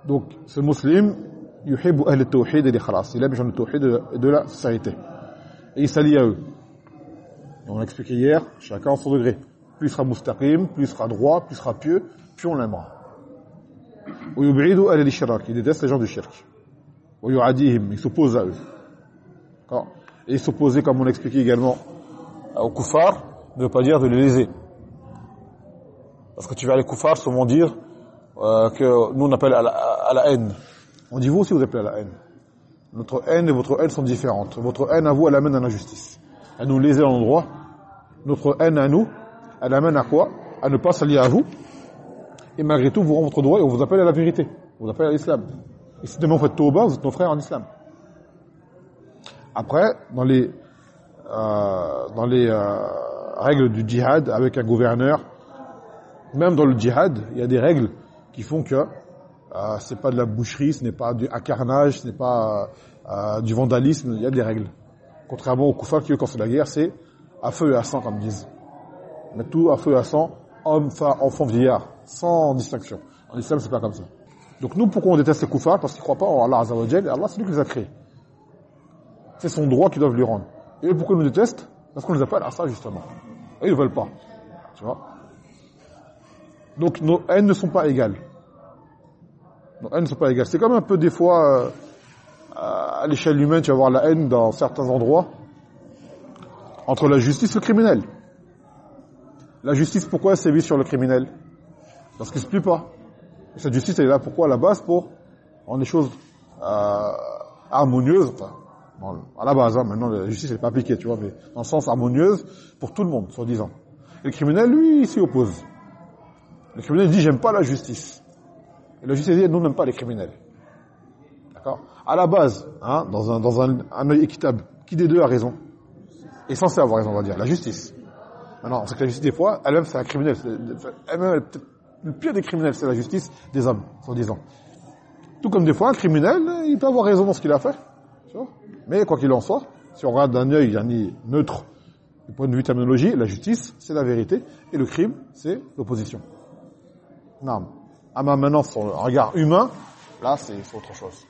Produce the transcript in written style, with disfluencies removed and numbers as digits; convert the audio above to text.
Donc, ce musulman, yuhibbu ahl al-tawhid et l'ikhlas. Il aime les gens de tawhid et de la sincérité. Et il s'allie à eux. Et on l'a expliqué hier, chacun en son degré. Plus il sera mustaqim, plus il sera droit, plus il sera pieux, plus on l'aimera. Wa yub'idu ahl al-ishrak. Il déteste les gens du shirk. Wa yu'adihim. Il s'oppose à eux. D'accord? Et s'opposer, comme on l'a expliqué également, aux kuffars, ne veut pas dire de les léser. Parce que tu vas les kuffars souvent dire que nous on appelle à la haine. On dit vous aussi vous appelez à la haine. Notre haine et votre haine sont différentes. Votre haine à vous, elle amène à l'injustice. Elle nous léser à l'endroit. Notre haine à nous, elle amène à quoi? À ne pas s'allier à vous. Et malgré tout, vous rend votre droit et on vous appelle à la vérité. On vous appelle à l'islam. Et si demain vous faites tauba, vous êtes nos frères en islam. Après, dans les règles du djihad avec un gouverneur, même dans le djihad, il y a des règles qui font que c'est pas de la boucherie, ce n'est pas du carnage, ce n'est pas du vandalisme, il y a des règles. Contrairement aux koufars qui, eux, quand c'est la guerre, c'est à feu et à sang, comme ils disent. Mais tout à feu et à sang, hommes, femmes, enfants, vieillards, sans distinction. En islam, c'est pas comme ça. Donc nous, pourquoi on déteste les koufars? Parce qu'ils croient pas en Allah Azza wa Jal, et Allah, c'est lui qui les a créés. C'est son droit qu'ils doivent lui rendre. Et eux, pourquoi ils nous détestent? Parce qu'on les appelle à ça, justement. Et ils ne veulent pas. Tu vois? Donc nos haines ne sont pas égales. Nos haines ne sont pas égales. C'est comme un peu des fois, à l'échelle humaine, tu vas voir la haine dans certains endroits, entre la justice et le criminel. La justice, pourquoi elle sévit sur le criminel? Parce qu'il ne se plie pas. Et cette justice, elle est là pourquoi? À la base, pour rendre les choses harmonieuses, enfin, bon, à la base, hein, maintenant la justice n'est pas appliquée, tu vois, mais dans le sens harmonieuse pour tout le monde, soi-disant. Et le criminel, lui, il s'y oppose. Le criminel dit, j'aime pas la justice. Et la justice dit, nous, on n'aime pas les criminels. D'accord? À la base, hein, dans un œil équitable, qui des deux a raison? Est censé avoir raison, on va dire, la justice. Maintenant, c'est que la justice, des fois, elle-même, c'est un criminel. Elle-même, le pire des criminels, c'est la justice des hommes, soi-disant. Tout comme des fois, un criminel, il peut avoir raison dans ce qu'il a fait. Tu vois? Mais quoi qu'il en soit, si on regarde d'un œil neutre, du point de vue terminologie, la justice, c'est la vérité, et le crime, c'est l'opposition. Non. Ah, mais maintenant, sur le regard humain, là, c'est autre chose.